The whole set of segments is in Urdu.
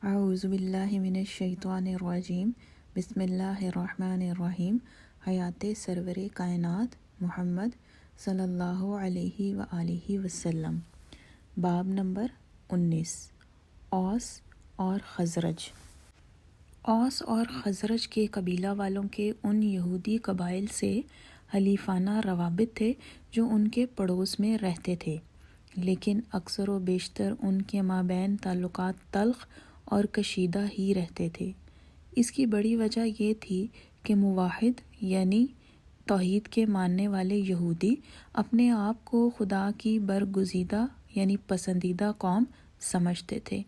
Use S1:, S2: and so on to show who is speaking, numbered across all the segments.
S1: اعوذ باللہ من الشیطان الرجیم بسم اللہ الرحمن الرحیم۔ حیات سرور کائنات محمد صلی اللہ علیہ وآلہ وسلم۔ باب نمبر 19، اوس اور خزرج۔ اوس اور خزرج کے قبیلہ والوں کے ان یہودی قبائل سے حلیفانہ روابط تھے جو ان کے پڑوس میں رہتے تھے، لیکن اکثر و بیشتر ان کے مابین تعلقات تلخ اور کشیدہ ہی رہتے تھے۔ اس کی بڑی وجہ یہ تھی کہ موحد یعنی توحید کے ماننے والے یہودی اپنے آپ کو خدا کی برگزیدہ یعنی پسندیدہ قوم سمجھتے تھے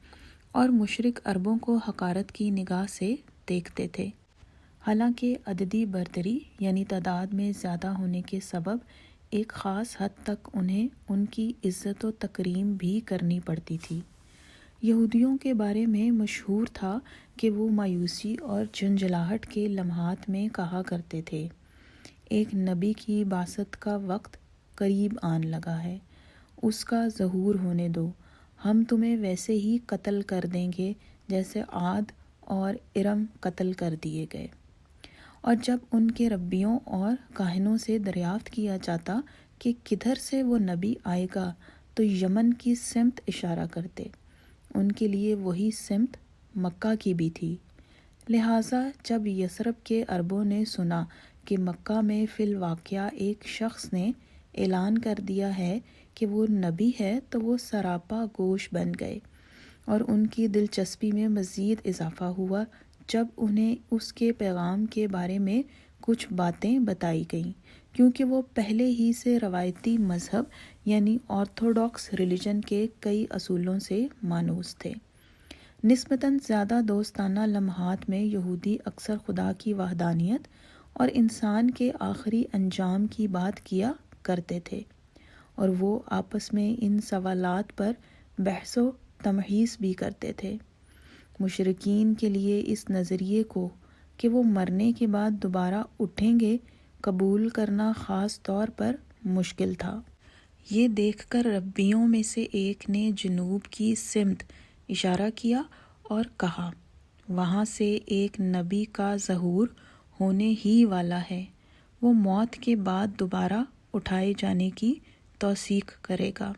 S1: اور مشرک عربوں کو حقارت کی نگاہ سے دیکھتے تھے، حالانکہ عددی برتری یعنی تعداد میں زیادہ ہونے کے سبب ایک خاص حد تک انہیں ان کی عزت و تکریم بھی کرنی پڑتی تھی۔ یہودیوں کے بارے میں مشہور تھا کہ وہ مایوسی اور جھنجھلاہٹ کے لمحات میں کہا کرتے تھے، ایک نبی کی بعثت کا وقت قریب آن لگا ہے، اس کا ظہور ہونے دو، ہم تمہیں ویسے ہی قتل کر دیں گے جیسے عاد اور ارم قتل کر دیے گئے۔ اور جب ان کے ربیوں اور کاہنوں سے دریافت کیا جاتا کہ کدھر سے وہ نبی آئے گا تو یمن کی سمت اشارہ کرتے، ان کے لیے وہی سمت مکہ کی بھی تھی۔ لہٰذا جب یثرب کے عربوں نے سنا کہ مکہ میں فی الواقعہ ایک شخص نے اعلان کر دیا ہے کہ وہ نبی ہے تو وہ سراپا گوش بن گئے، اور ان کی دلچسپی میں مزید اضافہ ہوا جب انہیں اس کے پیغام کے بارے میں کچھ باتیں بتائی گئیں، کیونکہ وہ پہلے ہی سے روایتی مذہب یعنی آرتھوڈاکس ریلیجن کے کئی اصولوں سے مانوس تھے۔ نسبتاً زیادہ دوستانہ لمحات میں یہودی اکثر خدا کی وحدانیت اور انسان کے آخری انجام کی بات کیا کرتے تھے، اور وہ آپس میں ان سوالات پر بحث و تمحیص بھی کرتے تھے۔ مشرکین کے لیے اس نظریے کو کہ وہ مرنے کے بعد دوبارہ اٹھیں گے قبول کرنا خاص طور پر مشکل تھا۔ یہ دیکھ کر ربیوں میں سے ایک نے جنوب کی سمت اشارہ کیا اور کہا، وہاں سے ایک نبی کا ظہور ہونے ہی والا ہے، وہ موت کے بعد دوبارہ اٹھائے جانے کی توثیق کرے گا۔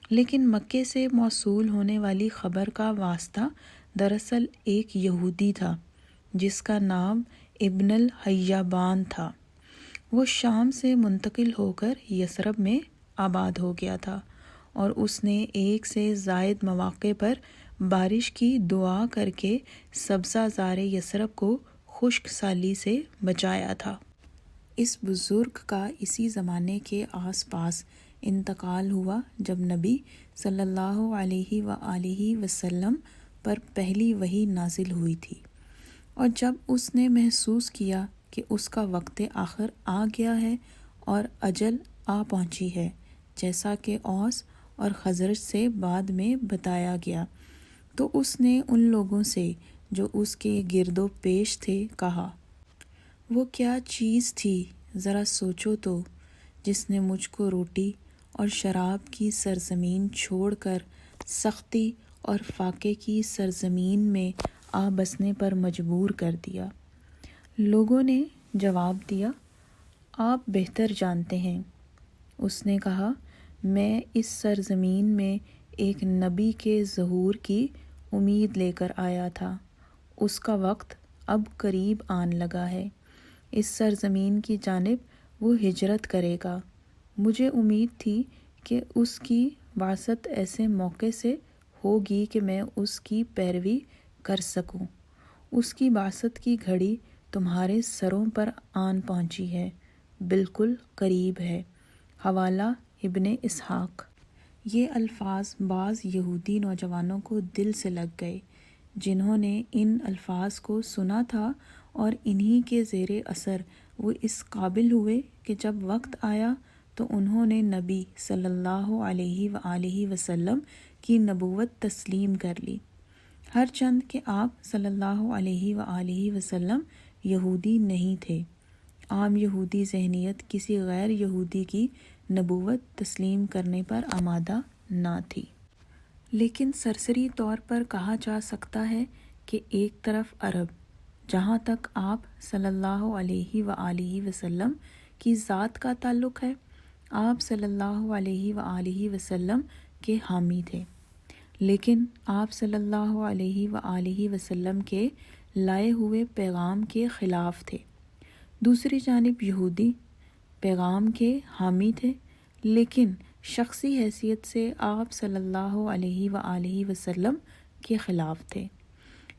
S1: لیکن مکے سے موصول ہونے والی خبر کا واسطہ دراصل ایک یہودی تھا جس کا نام ابن الحیابان تھا۔ وہ شام سے منتقل ہو کر یثرب میں آباد ہو گیا تھا، اور اس نے ایک سے زائد مواقع پر بارش کی دعا کر کے سبزہ زار یثرب کو خشک سالی سے بچایا تھا۔ اس بزرگ کا اسی زمانے کے آس پاس انتقال ہوا جب نبی صلی اللہ علیہ وآلہ وسلم پر پہلی وحی نازل ہوئی تھی، اور جب اس نے محسوس کیا کہ اس کا وقت آخر آ گیا ہے اور اجل آ پہنچی ہے، جیسا کہ اوس اور خزرج سے بعد میں بتایا گیا، تو اس نے ان لوگوں سے جو اس کے گرد و پیش تھے کہا، وہ کیا چیز تھی ذرا سوچو تو، جس نے مجھ کو روٹی اور شراب کی سرزمین چھوڑ کر سختی اور فاقے کی سرزمین میں آ بسنے پر مجبور کر دیا۔ لوگوں نے جواب دیا، آپ بہتر جانتے ہیں۔ اس نے کہا، میں اس سرزمین میں ایک نبی کے ظہور کی امید لے کر آیا تھا، اس کا وقت اب قریب آن لگا ہے، اس سرزمین کی جانب وہ ہجرت کرے گا۔ مجھے امید تھی کہ اس کی بعثت ایسے موقع سے ہوگی کہ میں اس کی پیروی کر سکوں۔ اس کی بعثت کی گھڑی تمہارے سروں پر آن پہنچی ہے، بالکل قریب ہے۔ حوالہ ابن اسحاق۔ یہ الفاظ بعض یہودی نوجوانوں کو دل سے لگ گئے، جنہوں نے ان الفاظ کو سنا تھا، اور انہی کے زیر اثر وہ اس قابل ہوئے کہ جب وقت آیا تو انہوں نے نبی صلی اللہ علیہ وآلہ وسلم کی نبوت تسلیم کر لی، ہر چند کہ آپ صلی اللہ علیہ وآلہ وسلم یہودی نہیں تھے۔ عام یہودی ذہنیت کسی غیر یہودی کی نبوت تسلیم کرنے پر آمادہ نہ تھی، لیکن سرسری طور پر کہا جا سکتا ہے کہ ایک طرف عرب، جہاں تک آپ صلی اللہ علیہ وآلہ وسلم کی ذات کا تعلق ہے، آپ صلی اللہ علیہ وآلہ وسلم کے حامی تھے، لیکن آپ صلی اللہ علیہ وآلہ وسلم کے لائے ہوئے پیغام کے خلاف تھے۔ دوسری جانب یہودی پیغام کے حامی تھے، لیکن شخصی حیثیت سے آپ صلی اللہ علیہ وآلہ وسلم کے خلاف تھے۔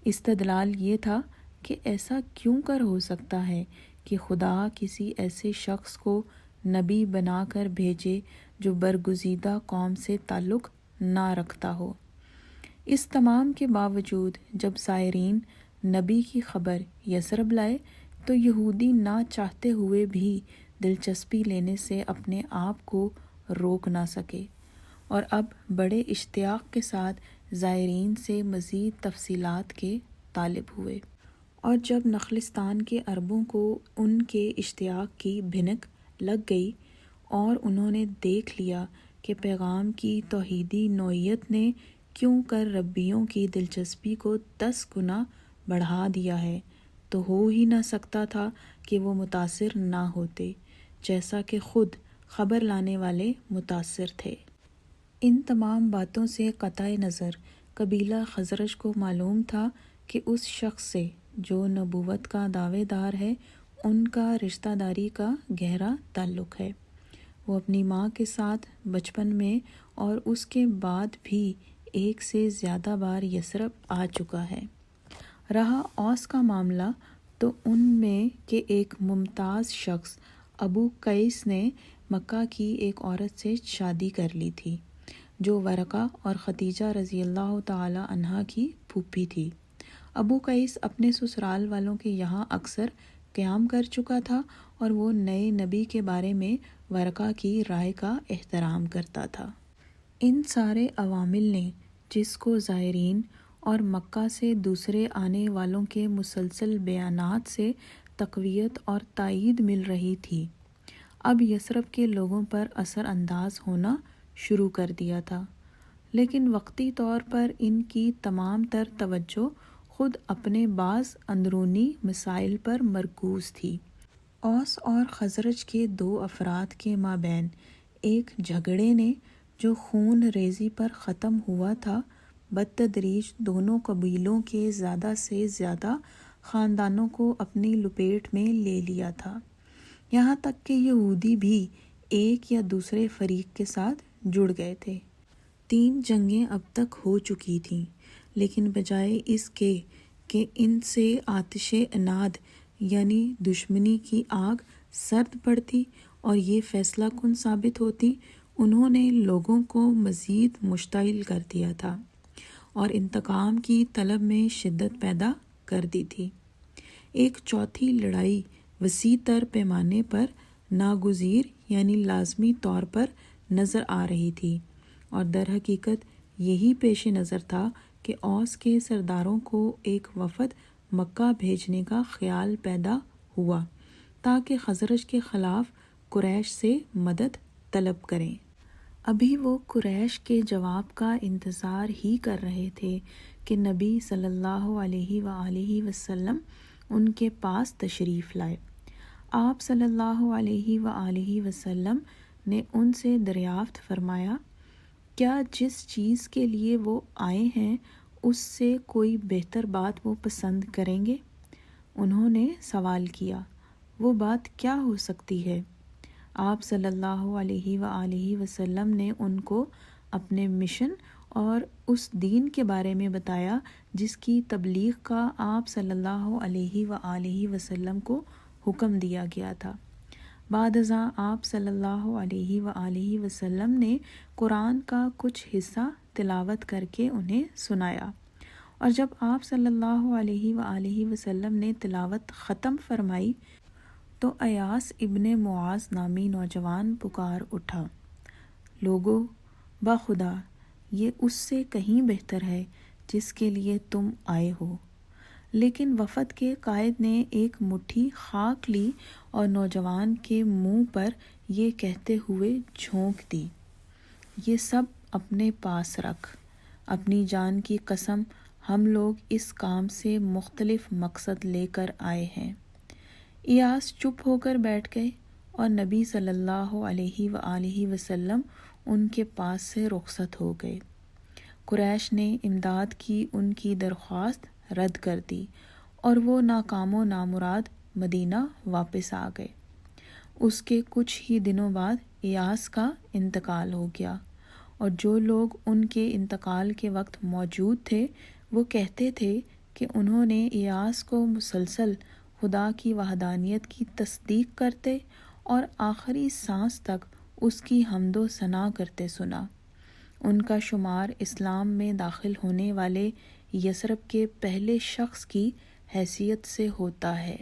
S1: استدلال یہ تھا کہ ایسا کیوں کر ہو سکتا ہے کہ خدا کسی ایسے شخص کو نبی بنا کر بھیجے جو برگزیدہ قوم سے تعلق نہ رکھتا ہو۔ اس تمام کے باوجود جب زائرین نبی کی خبر یثرب لائے تو یہودی نہ چاہتے ہوئے بھی دلچسپی لینے سے اپنے آپ کو روک نہ سکے، اور اب بڑے اشتیاق کے ساتھ زائرین سے مزید تفصیلات کے طالب ہوئے۔ اور جب نخلستان کے عربوں کو ان کے اشتیاق کی بھنک لگ گئی اور انہوں نے دیکھ لیا کہ پیغام کی توحیدی نوعیت نے کیوں کر ربیوں کی دلچسپی کو 10 گنا بڑھا دیا ہے، تو ہو ہی نہ سکتا تھا کہ وہ متاثر نہ ہوتے، جیسا کہ خود خبر لانے والے متاثر تھے۔ ان تمام باتوں سے قطع نظر قبیلہ خزرج کو معلوم تھا کہ اس شخص سے جو نبوت کا دعوے دار ہے ان کا رشتہ داری کا گہرا تعلق ہے۔ وہ اپنی ماں کے ساتھ بچپن میں اور اس کے بعد بھی ایک سے زیادہ بار یثرب آ چکا ہے۔ رہا اوس کا معاملہ تو ان میں کے ایک ممتاز شخص ابو قیس نے مکہ کی ایک عورت سے شادی کر لی تھی جو ورقہ اور خدیجہ رضی اللہ تعالی عنہا کی پھوپھی تھی۔ ابو قیس اپنے سسرال والوں کے یہاں اکثر قیام کر چکا تھا اور وہ نئے نبی کے بارے میں ورقہ کی رائے کا احترام کرتا تھا۔ ان سارے عوامل نے، جس کو زائرین اور مکہ سے دوسرے آنے والوں کے مسلسل بیانات سے تقویت اور تائید مل رہی تھی، اب یثرب کے لوگوں پر اثر انداز ہونا شروع کر دیا تھا، لیکن وقتی طور پر ان کی تمام تر توجہ خود اپنے بعض اندرونی مسائل پر مرکوز تھی۔ اوس اور خزرج کے 2 افراد کے مابین ایک جھگڑے نے جو خون ریزی پر ختم ہوا تھا، بتدریج دونوں قبیلوں کے زیادہ سے زیادہ خاندانوں کو اپنی لپیٹ میں لے لیا تھا، یہاں تک کہ یہودی بھی ایک یا دوسرے فریق کے ساتھ جڑ گئے تھے۔ 3 جنگیں اب تک ہو چکی تھیں، لیکن بجائے اس کے کہ ان سے آتش عناد یعنی دشمنی کی آگ سرد پڑتی اور یہ فیصلہ کن ثابت ہوتی، انہوں نے لوگوں کو مزید مشتعل کر دیا تھا اور انتقام کی طلب میں شدت پیدا کر دی تھی۔ ایک چوتھی لڑائی وسیع تر پیمانے پر ناگزیر یعنی لازمی طور پر نظر آ رہی تھی، اور در حقیقت یہی پیش نظر تھا کہ اوس کے سرداروں کو ایک وفد مکہ بھیجنے کا خیال پیدا ہوا تاکہ خزرج کے خلاف قریش سے مدد طلب کریں۔ ابھی وہ قریش کے جواب کا انتظار ہی کر رہے تھے کہ نبی صلی اللہ علیہ وآلہ وسلم ان کے پاس تشریف لائے۔ آپ صلی اللہ علیہ وآلہ وسلم نے ان سے دریافت فرمایا، کیا جس چیز کے لیے وہ آئے ہیں اس سے کوئی بہتر بات وہ پسند کریں گے؟ انہوں نے سوال کیا، وہ بات کیا ہو سکتی ہے؟ آپ صلی اللہ علیہ وآلہ وسلم نے ان کو اپنے مشن اور اس دین کے بارے میں بتایا جس کی تبلیغ کا آپ صلی اللہ علیہ وآلہ وسلم کو حکم دیا گیا تھا۔ بعد ازاں آپ صلی اللہ علیہ وآلہ وسلم نے قرآن کا کچھ حصہ تلاوت کر کے انہیں سنایا، اور جب آپ صلی اللہ علیہ وآلہ وسلم نے تلاوت ختم فرمائی تو ایاس ابن معاذ نامی نوجوان پکار اٹھا، لوگو، بخدا یہ اس سے کہیں بہتر ہے جس کے لیے تم آئے ہو۔ لیکن وفد کے قائد نے ایک مٹھی خاک لی اور نوجوان کے منہ پر یہ کہتے ہوئے جھونک دی، یہ سب اپنے پاس رکھ، اپنی جان کی قسم، ہم لوگ اس کام سے مختلف مقصد لے کر آئے ہیں۔ ایاس چپ ہو کر بیٹھ گئے اور نبی صلی اللہ علیہ وآلہ وسلم ان کے پاس سے رخصت ہو گئے۔ قریش نے امداد کی ان کی درخواست رد کر دی اور وہ ناکام و نامراد مدینہ واپس آ گئے۔ اس کے کچھ ہی دنوں بعد ایاس کا انتقال ہو گیا، اور جو لوگ ان کے انتقال کے وقت موجود تھے وہ کہتے تھے کہ انہوں نے ایاس کو مسلسل خدا کی وحدانیت کی تصدیق کرتے اور آخری سانس تک اس کی حمد و ثنا کرتے سنا۔ ان کا شمار اسلام میں داخل ہونے والے یثرب کے پہلے شخص کی حیثیت سے ہوتا ہے۔